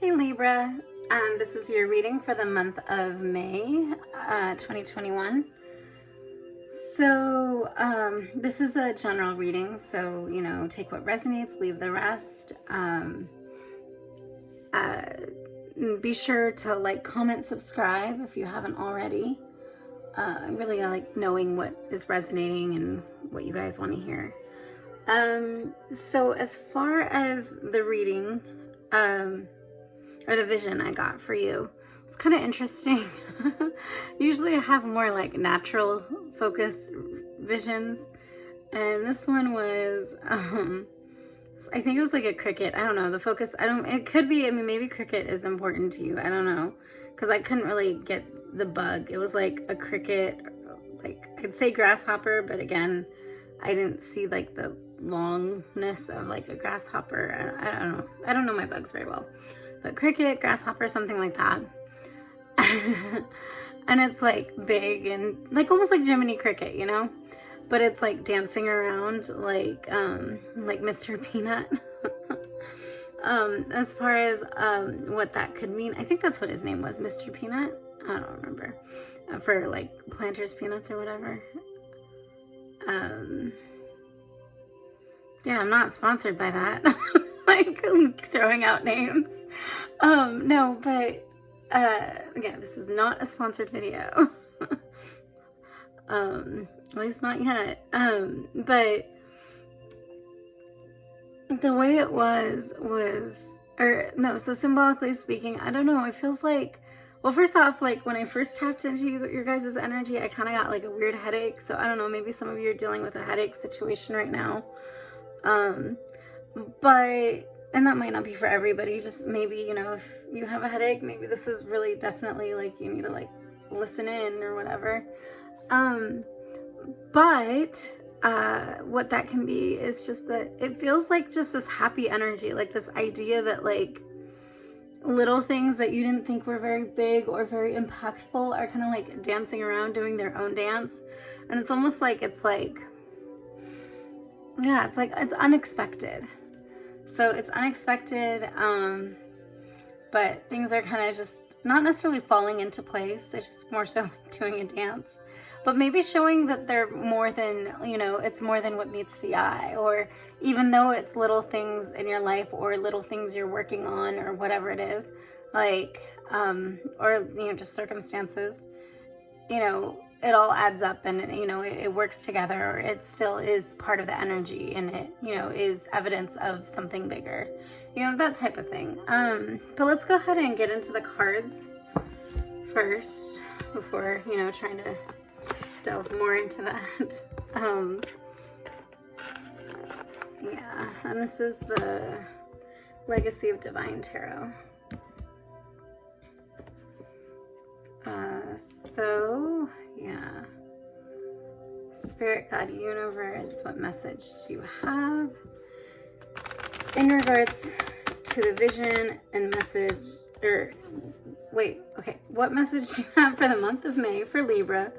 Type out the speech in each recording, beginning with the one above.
Hey Libra, this is your reading for the month of May 2021. So this is a general reading, so take what resonates, leave the rest. Be sure to like, comment, subscribe if you haven't already. I really like knowing what is resonating and what you guys want to hear. So as far as the reading, or the vision I got for you, it's kind of interesting. Usually I have more like natural focus visions, and this one was, I think it was like a cricket. I don't know, the focus, it could be, maybe cricket is important to you. I don't know, because I couldn't really get the bug. It was like a cricket, like I'd say grasshopper, but again, I didn't see like the longness of like a grasshopper. I don't know. I don't know my bugs very well. But cricket, grasshopper, something like that. And it's like big and like almost like Jiminy Cricket, but it's like dancing around like Mr. Peanut. As far as what that could mean, I think that's what his name was, Mr. Peanut. I don't remember. For like Planters Peanuts or whatever. Yeah, I'm not sponsored by that. Like throwing out names. No, but yeah, this is not a sponsored video. At least not yet. But the way it was, so symbolically speaking, I don't know, it feels like, well, first off, like when I first tapped into your guys' energy, I kind of got like a weird headache. So I don't know, maybe some of you are dealing with a headache situation right now. But, and that might not be for everybody, just maybe, if you have a headache, maybe this is really definitely like, you need to like listen in or whatever. But, what that can be is just that it feels like just this happy energy, like this idea that like little things that you didn't think were very big or very impactful are kind of like dancing around doing their own dance. And it's almost like, yeah, it's like, it's unexpected. So it's unexpected, but things are kind of just not necessarily falling into place. It's just more so like doing a dance, but maybe showing that they're more than, it's more than what meets the eye, or even though it's little things in your life or little things you're working on or whatever it is, like, or, just circumstances, it all adds up and, it works together, or it still is part of the energy, and it, is evidence of something bigger, that type of thing. But let's go ahead and get into the cards first before, trying to delve more into that. Yeah, and this is the Legacy of Divine Tarot. So, yeah. Spirit, God, Universe, what message do you have in regards to the vision and message, what message do you have for the month of May for Libra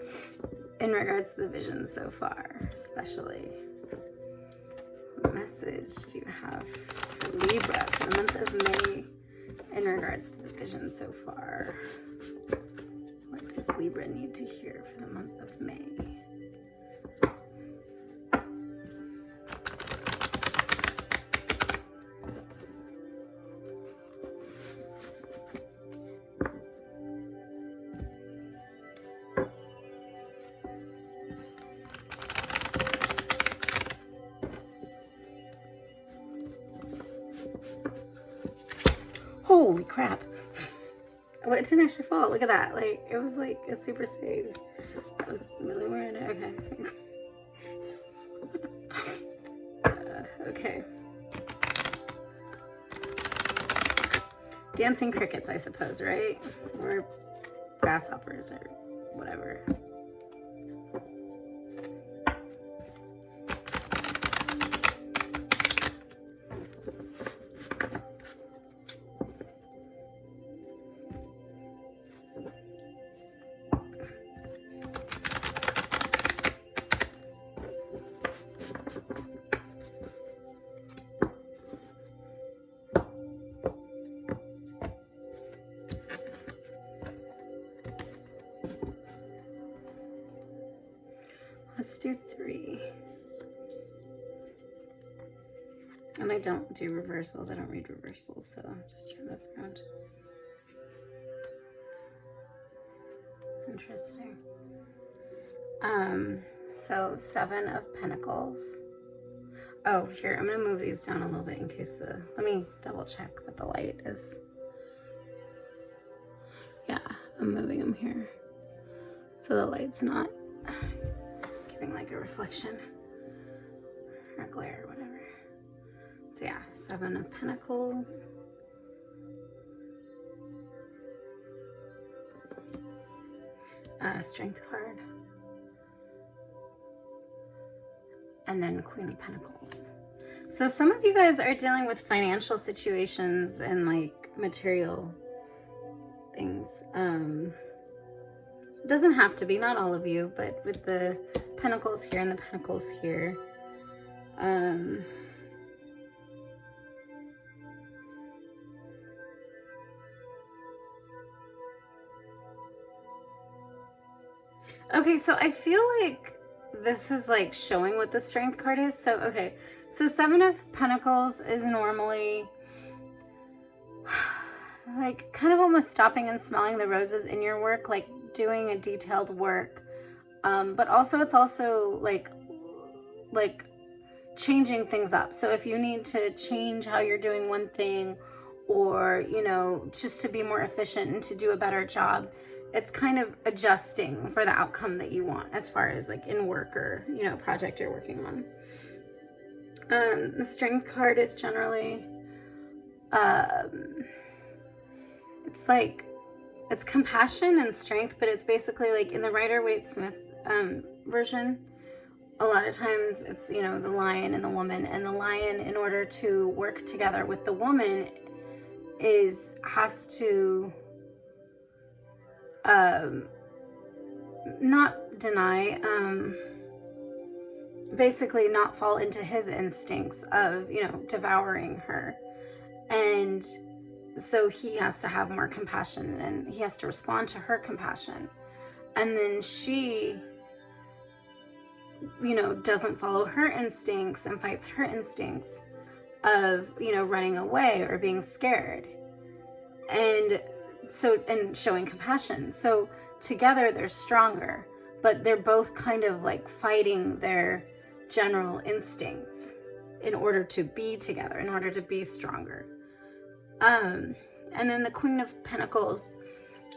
in regards to the vision so far, especially? What message do you have for Libra for the month of May in regards to the vision so far? What does Libra need to hear for the month of May? Holy crap. Well, it didn't actually fall. Look at that. Like, it was like a super save. That was really weird. Okay. Okay. Dancing crickets, I suppose, right? Or grasshoppers or whatever. Let's do 3. And I don't do reversals. I don't read reversals, so I'll just turn those around. Interesting. So 7 of Pentacles. Oh, here, I'm going to move these down a little bit in case let me double check that the light is. Yeah, I'm moving them here. So the light's not giving like a reflection or glare or whatever. So yeah, 7 of Pentacles. Strength card. And then Queen of Pentacles. So some of you guys are dealing with financial situations and like material things. It doesn't have to be, not all of you, but with the Pentacles here and the Pentacles here. Okay, so I feel like this is like showing what the Strength card is. So, okay, so 7 of Pentacles is normally like kind of almost stopping and smelling the roses in your work, like doing a detailed work. But also it's also like changing things up. So if you need to change how you're doing one thing, or, you know, just to be more efficient and to do a better job, it's kind of adjusting for the outcome that you want as far as like in work or, you know, project you're working on. The Strength card is generally, it's like, it's compassion and strength, but it's basically like in the Rider-Waite-Smith version, a lot of times it's, you know, the lion and the woman, and the lion, in order to work together with the woman, has to not deny, basically not fall into his instincts of, you know, devouring her. And so he has to have more compassion, and he has to respond to her compassion. And then she, you know, doesn't follow her instincts and fights her instincts of, you know, running away or being scared. And showing compassion. So together they're stronger, but they're both kind of like fighting their general instincts in order to be together, in order to be stronger. And then the Queen of Pentacles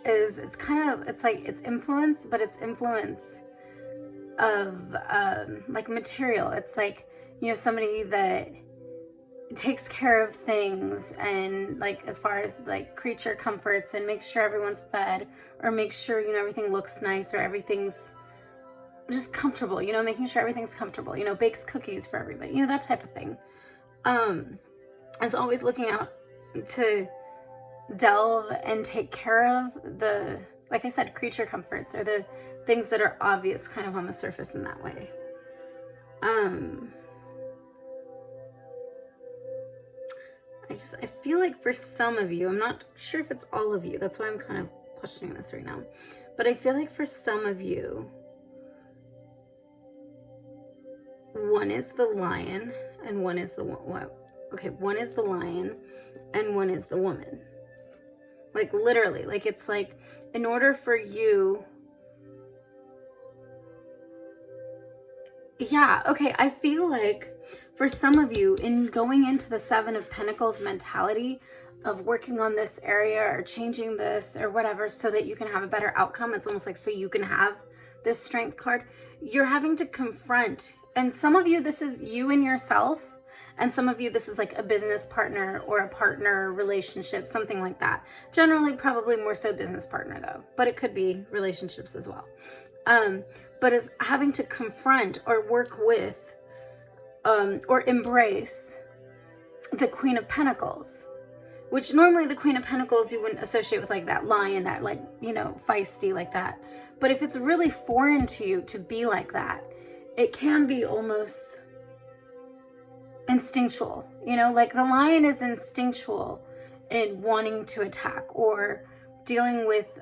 is, it's kind of, it's like, it's influence, but it's influence of like material. It's like, you know, somebody that takes care of things, and like as far as like creature comforts, and makes sure everyone's fed, or makes sure, you know, everything looks nice, or everything's just comfortable, you know, making sure everything's comfortable, you know, bakes cookies for everybody, you know, that type of thing. Is always looking out to delve and take care of the, like I said, creature comforts, or the things that are obvious kind of on the surface in that way. I feel like for some of you, I'm not sure if it's all of you, that's why I'm kind of questioning this right now, but I feel like for some of you, one is the lion and one is the what? Okay, one is the lion and one is the woman. Like literally, like it's like in order for you, yeah, okay, I feel like for some of you, in going into the 7 of Pentacles mentality of working on this area or changing this or whatever so that you can have a better outcome, it's almost like so you can have this Strength card, you're having to confront, and some of you, this is you and yourself, and some of you, this is like a business partner or a partner relationship, something like that. Generally, probably more so business partner though, but it could be relationships as well. But it's having to confront or work with or embrace the Queen of Pentacles, which normally the Queen of Pentacles you wouldn't associate with like that lion, that like, you know, feisty like that. But if it's really foreign to you to be like that, it can be almost instinctual, you know, like the lion is instinctual in wanting to attack or dealing with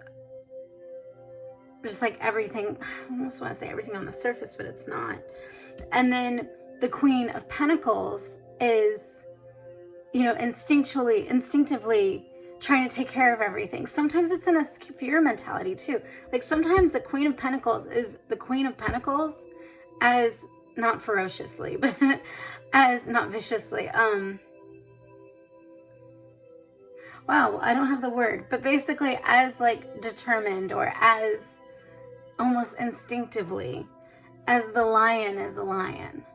just like everything, I almost want to say everything on the surface, but it's not. And then the Queen of Pentacles is, you know, instinctively trying to take care of everything. Sometimes it's in a fear mentality too. Like sometimes the Queen of Pentacles is the Queen of Pentacles as not ferociously, but as not viciously. Wow, I don't have the word, but basically as like determined or as almost instinctively as the lion is a lion.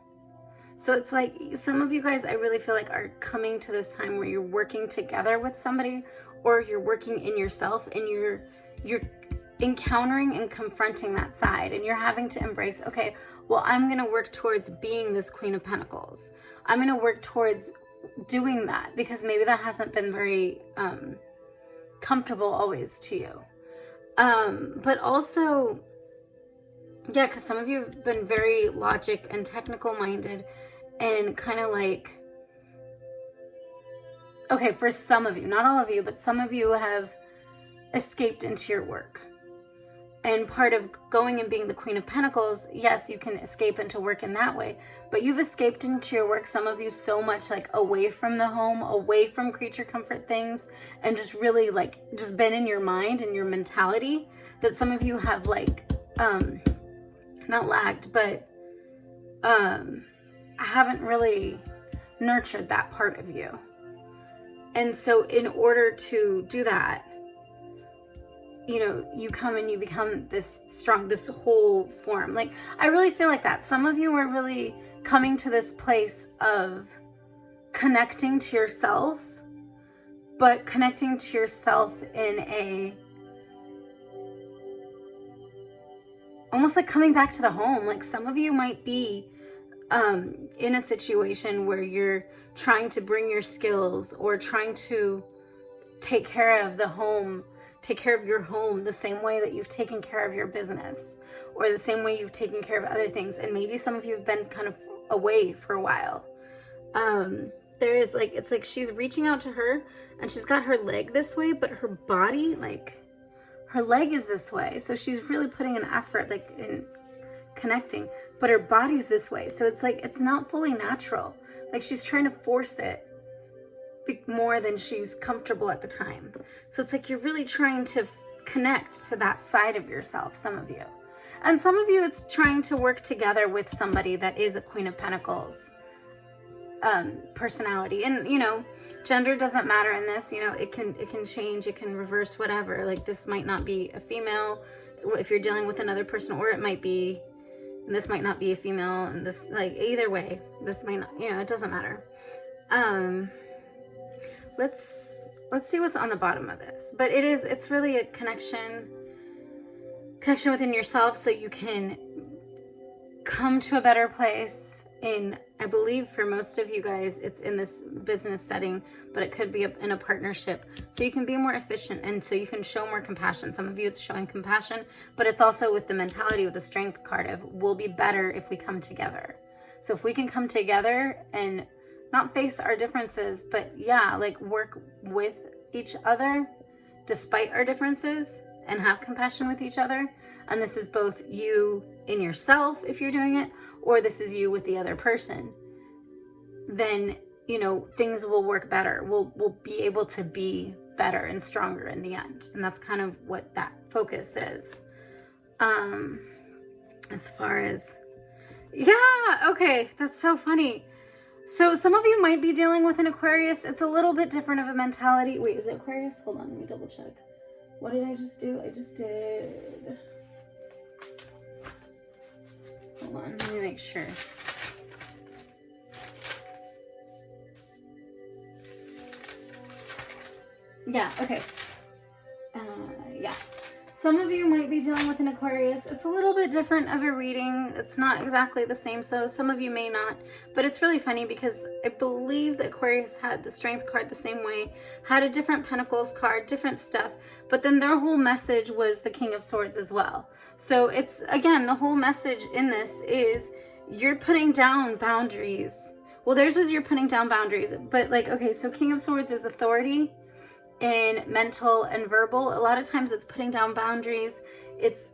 So it's like some of you guys, I really feel like are coming to this time where you're working together with somebody, or you're working in yourself, and you're encountering and confronting that side, and you're having to embrace, okay, well, I'm going to work towards being this Queen of Pentacles. I'm going to work towards doing that because maybe that hasn't been very comfortable always to you. But also, yeah, because some of you have been very logic and technical minded and kind of like, okay, for some of you, not all of you, but some of you have escaped into your work. And part of going and being the Queen of Pentacles, yes, you can escape into work in that way, but you've escaped into your work, some of you, so much like away from the home, away from creature comfort things, and just really like just been in your mind and your mentality, that some of you have like not lagged, but haven't really nurtured that part of you. And so in order to do that, you know, you come and you become this strong, this whole form. Like, I really feel like that. Some of you are really coming to this place of connecting to yourself, but connecting to yourself in a, almost like coming back to the home. Like some of you might be in a situation where you're trying to bring your skills or trying to take care of the home, take care of your home the same way that you've taken care of your business, or the same way you've taken care of other things. And maybe some of you have been kind of away for a while. There is like, it's like she's reaching out to her and she's got her leg this way, but her body, like her leg is this way. So she's really putting an effort like in connecting, but her body's this way. So it's like, it's not fully natural. Like she's trying to force it more than she's comfortable at the time. So it's like you're really trying to connect to that side of yourself, some of you. And some of you, it's trying to work together with somebody that is a Queen of Pentacles personality. And, you know, gender doesn't matter in this. You know, it can change, it can reverse, whatever. Like this might not be a female if you're dealing with another person, or it might be, and this might not be a female, and this, like, either way, this might not, you know, it doesn't matter. Let's see what's on the bottom of this. But it's really a connection within yourself, so you can come to a better place. In, I believe for most of you guys, it's in this business setting, but it could be in a partnership. So you can be more efficient, and so you can show more compassion. Some of you, it's showing compassion, but it's also with the mentality with the Strength card of, we'll be better if we come together. So if we can come together and not face our differences, but yeah, like work with each other despite our differences and have compassion with each other. And this is both you in yourself if you're doing it, or this is you with the other person. Then, you know, things will work better. We'll be able to be better and stronger in the end. And that's kind of what that focus is. As far as, yeah, okay, that's so funny. So some of you might be dealing with an Aquarius. It's a little bit different of a mentality. Wait, is it Aquarius? Hold on, let me double check. What did I just do? I just did... Hold on, let me make sure. Yeah, okay. Yeah. Some of you might be dealing with an Aquarius. It's a little bit different of a reading. It's not exactly the same, so some of you may not. But it's really funny because I believe that Aquarius had the Strength card the same way, had a different Pentacles card, different stuff, but then their whole message was the King of Swords as well. So it's, again, the whole message in this is you're putting down boundaries. Well, theirs was you're putting down boundaries, but like, okay, so King of Swords is authority, in mental and verbal. A lot of times it's putting down boundaries. It's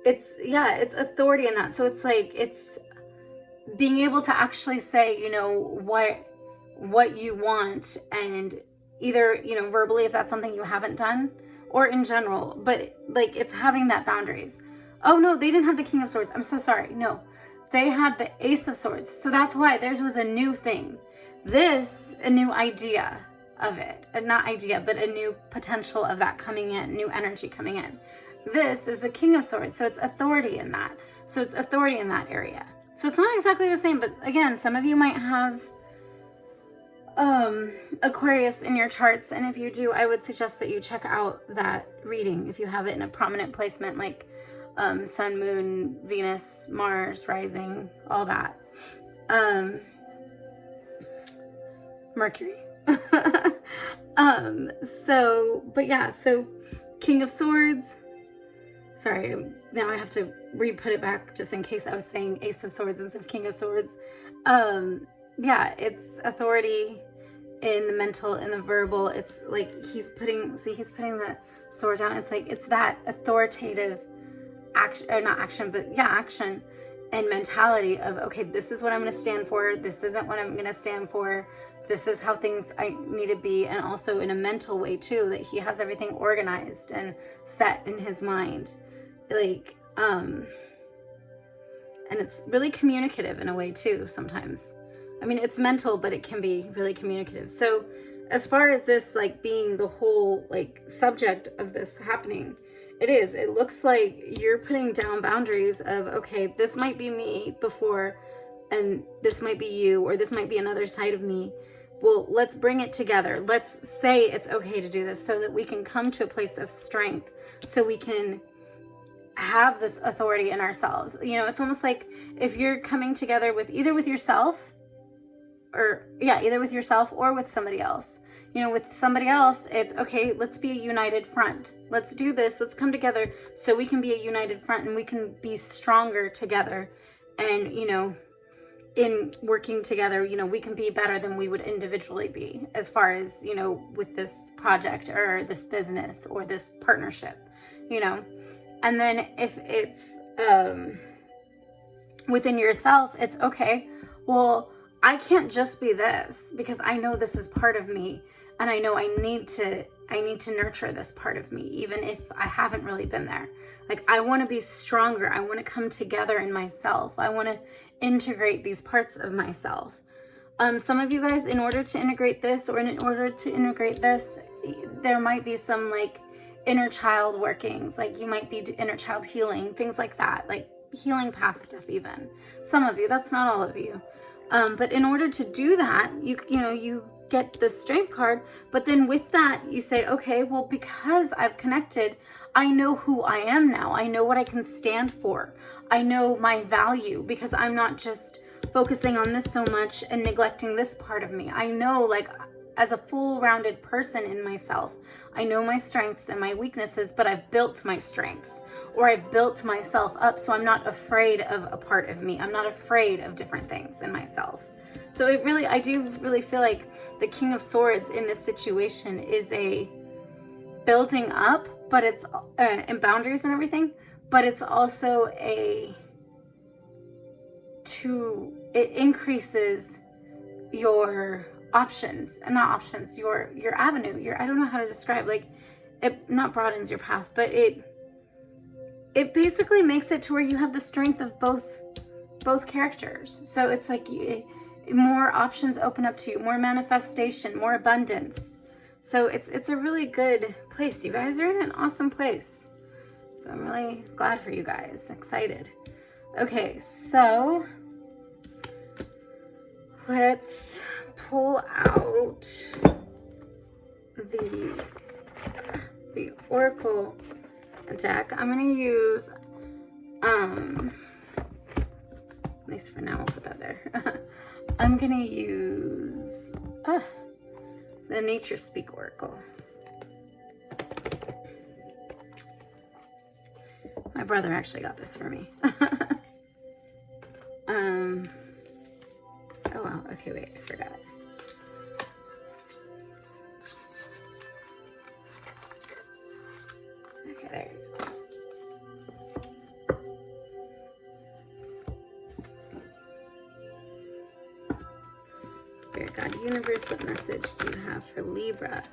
authority in that. So it's like, it's being able to actually say, you know, what you want, and either, you know, verbally, if that's something you haven't done, or in general, but like, it's having that boundaries. Oh no, they didn't have the King of Swords. I'm so sorry. No, they had the Ace of Swords. So that's why theirs was a new thing. This, a new idea of it. Not idea, but a new potential of that coming in, new energy coming in. This is the King of Swords. So it's authority in that. So it's authority in that area. So it's not exactly the same, but again, some of you might have Aquarius in your charts. And if you do, I would suggest that you check out that reading. If you have it in a prominent placement, like Sun, Moon, Venus, Mars, rising, all that. Mercury. So King of Swords. Sorry, now I have to re-put it back just in case I was saying Ace of Swords instead of King of Swords. It's authority in the mental, in the verbal. It's like he's putting the sword down. It's like, it's that authoritative action, or not action, but yeah, action and mentality of, okay, this is what I'm going to stand for. This isn't what I'm going to stand for. This is how things I need to be. And also in a mental way too, that he has everything organized and set in his mind. Like, and it's really communicative in a way too, sometimes. I mean, it's mental, but it can be really communicative. So as far as this, like, being the whole, like, subject of this happening, it looks like you're putting down boundaries of, okay, this might be me before, and this might be you, or this might be another side of me. Well, let's bring it together. Let's say it's okay to do this so that we can come to a place of strength, so we can have this authority in ourselves. You know, it's almost like if you're coming together with either with yourself or with somebody else. You know, with somebody else, it's okay, let's be a united front. Let's do this. Let's come together so we can be a united front and we can be stronger together. And, you know, in working together, you know, we can be better than we would individually be, as far as, you know, with this project or this business or this partnership, you know. And then if it's within yourself, it's okay, well, I can't just be this, because I know this is part of me, and I know I need to nurture this part of me, even if I haven't really been there. Like, I want to be stronger. I want to come together in myself. I want to integrate these parts of myself. Some of you guys, in order to integrate this, or in order to integrate this, there might be some, like, inner child workings. Like, you might be inner child healing, things like that, like healing past stuff even. Some of you, that's not all of you. But in order to do that, you get the strength card, but then with that, you say, okay, well, because I've connected, I know who I am now. I know what I can stand for. I know my value, because I'm not just focusing on this so much and neglecting this part of me. I know, like, as a full-rounded person in myself, I know my strengths and my weaknesses, but I've built my strengths, or I've built myself up, so I'm not afraid of a part of me. I'm not afraid of different things in myself. So I do really feel like the King of Swords in this situation is a building up, but it's and boundaries and everything, but it's also it increases your options, and not options, your avenue, I don't know how to describe, like, it not broadens your path, but it basically makes it to where you have the strength of both characters. So it's like more options open up to you, more manifestation, more abundance. So it's a really good place. You guys are in an awesome place. So I'm really glad for you guys. Excited. Okay, so let's pull out the Oracle deck. I'm going to use, at least for now, I'll put that there. I'm going to use the Nature Speak Oracle. My brother actually got this for me. Oh wow, okay, wait, I forgot it. Okay, there you go. Spirit Guide Universe, what message do you have for Libra?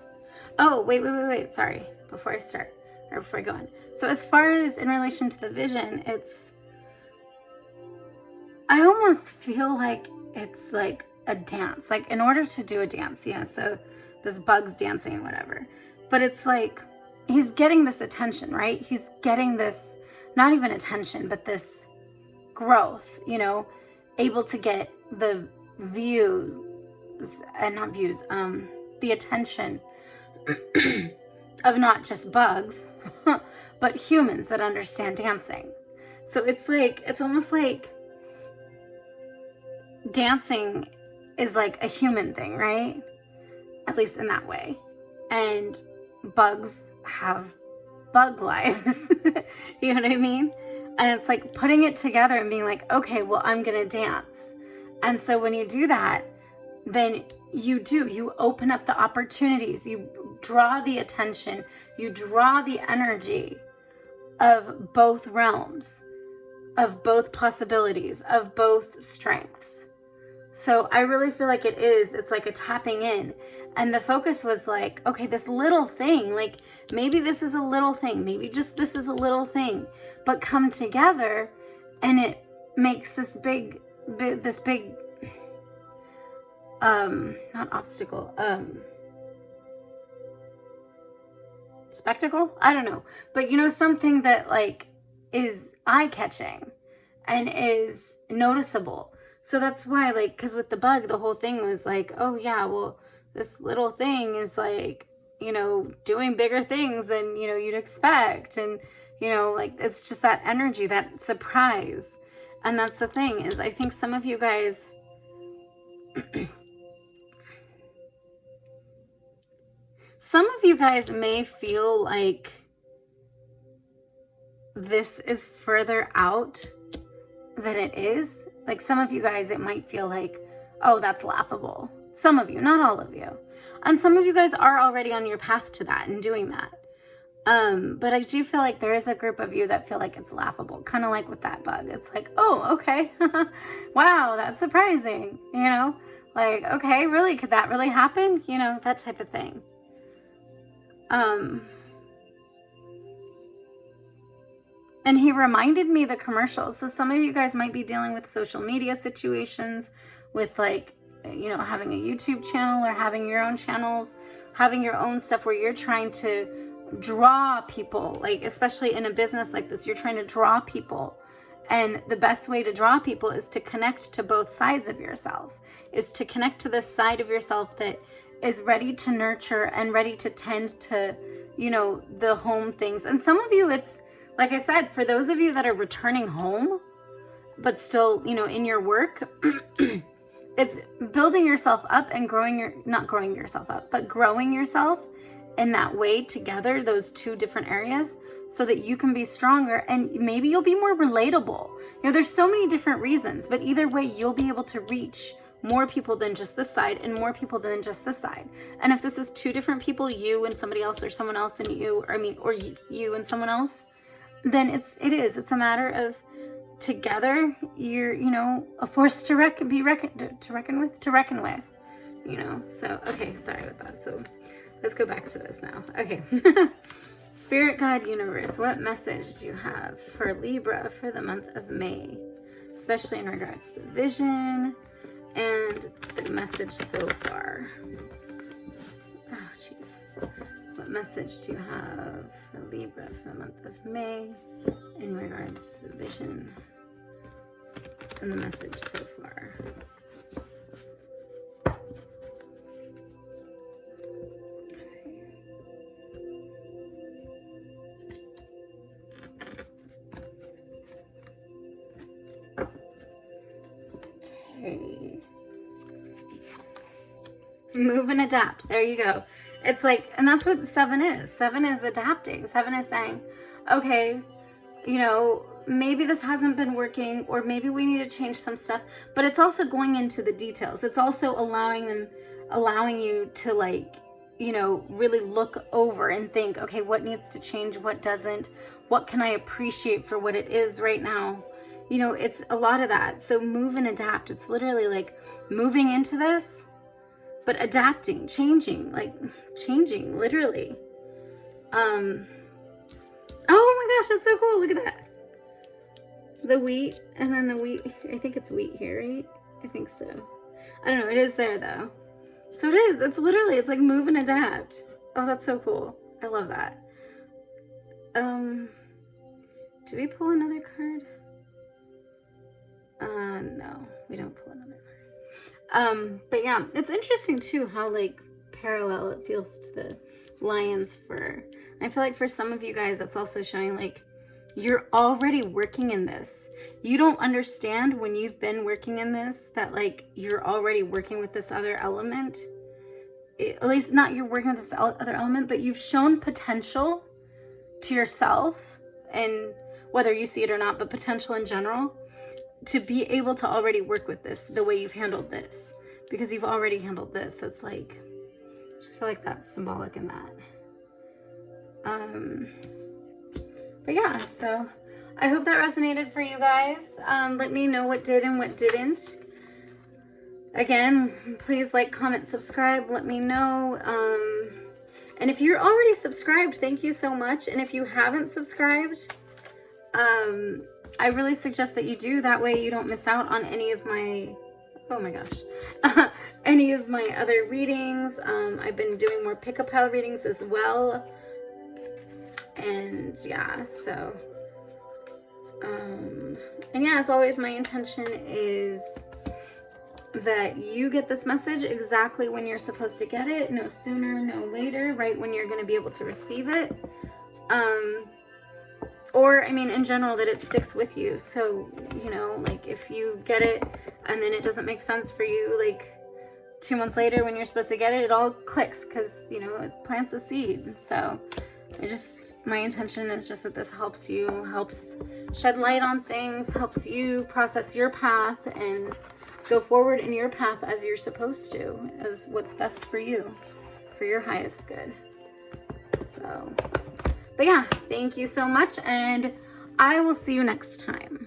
Oh, wait. Sorry. Before I start, or before I go on. So as far as in relation to the vision, I almost feel like it's like a dance. Like in order to do a dance, you know, so this bug's dancing, whatever. But it's like, he's getting this attention, right? He's getting this, not even attention, but this growth, you know, able to get the views, and not views, the attention of not just bugs, but humans that understand dancing. So it's like, it's almost like dancing is like a human thing, right? At least in that way. And bugs have bug lives. You know what I mean? And it's like putting it together and being like, okay, well, I'm going to dance. And so when you do that, then you open up the opportunities, you draw the attention, you draw the energy of both realms, of both possibilities, of both strengths. So I really feel like it's like a tapping in. And the focus was like, okay, this little thing, like maybe this is a little thing, maybe just this is a little thing, but come together and it makes this big, not obstacle, spectacle? I don't know. But you know, something that like is eye-catching and is noticeable. So that's why, like, because with the bug, the whole thing was like, oh yeah, well, this little thing is like, you know, doing bigger things than, you know, you'd expect. And, you know, like, it's just that energy, that surprise. And that's the thing is, I think some of you guys, some of you guys may feel like this is further out than it is. Like some of you guys, it might feel like, oh, that's laughable. Some of you, not all of you. And some of you guys are already on your path to that and doing that. But I do feel like there is a group of you that feel like it's laughable, kind of like with that bug. It's like, oh, okay. Wow, that's surprising. You know, like, okay, really, could that really happen? You know, that type of thing. And he reminded me the commercials. So some of you guys might be dealing with social media situations, with like, you know, having a YouTube channel or having your own channels, having your own stuff where you're trying to draw people, like especially in a business like this, you're trying to draw people. And the best way to draw people is to connect to both sides of yourself, is to connect to this side of yourself that is ready to nurture and ready to tend to, you know, the home things. And some of you, it's, like I said, for those of you that are returning home, but still, you know, in your work, it's building yourself up and not growing yourself up, but growing yourself in that way together, those two different areas, so that you can be stronger and maybe you'll be more relatable. You know, there's so many different reasons, but either way, you'll be able to reach more people than just this side and more people than just this side. And if this is two different people, you and somebody else, or someone else and you, or you and someone else, then it's a matter of together you're, you know, a force to reckon with, you know. So okay, sorry about that. So let's go back to this now. Okay. Spirit Guide Universe, what message do you have for Libra for the month of May, especially in regards to the vision and the message so far? Oh jeez. What message do you have for Libra for the month of May in regards to the vision and the message so far? Okay. Move and adapt. There you go. It's like, and that's what 7 is. 7 is adapting. 7 is saying, okay, you know, maybe this hasn't been working, or maybe we need to change some stuff, but it's also going into the details. It's also allowing you to like you know, really look over and think, okay, what needs to change, what doesn't, what can I appreciate for what it is right now? You know, it's a lot of that. So move and adapt. It's literally like moving into this, but adapting, changing, like changing, literally. Oh my gosh, that's so cool. Look at that. The wheat, and then the wheat, I think it's wheat here, right? I think so. I don't know, it is there though. So it is, it's literally, it's like move and adapt. Oh, that's so cool. I love that. Do we pull another card? No, we don't pull another card. But yeah, it's interesting too how like parallel it feels to the lion's fur. I feel like for some of you guys, it's also showing like you're already working in this. You don't understand when you've been working in this that like you're already working with this other element. At least not you're working with this other element, but you've shown potential to yourself, and whether you see it or not, but potential in general, to be able to already work with this the way you've handled this, because you've already handled this. So it's like, I just feel like that's symbolic in that. But yeah, so I hope that resonated for you guys. Let me know what did and what didn't. Again, please like, comment, subscribe. Let me know. And if you're already subscribed, thank you so much. And if you haven't subscribed, I really suggest that you do. That way you don't miss out on any of my, oh my gosh, any of my other readings. I've been doing more pick-a pile readings as well. And yeah, so, and yeah, as always, my intention is that you get this message exactly when you're supposed to get it, no sooner, no later, right when you're going to be able to receive it. Or, I mean, in general, that it sticks with you. So, you know, like if you get it and then it doesn't make sense for you, like 2 months later when you're supposed to get it, it all clicks because, you know, it plants a seed. So my intention is just that this helps you, helps shed light on things, helps you process your path and go forward in your path as you're supposed to, as what's best for you, for your highest good. So, but yeah, thank you so much, and I will see you next time.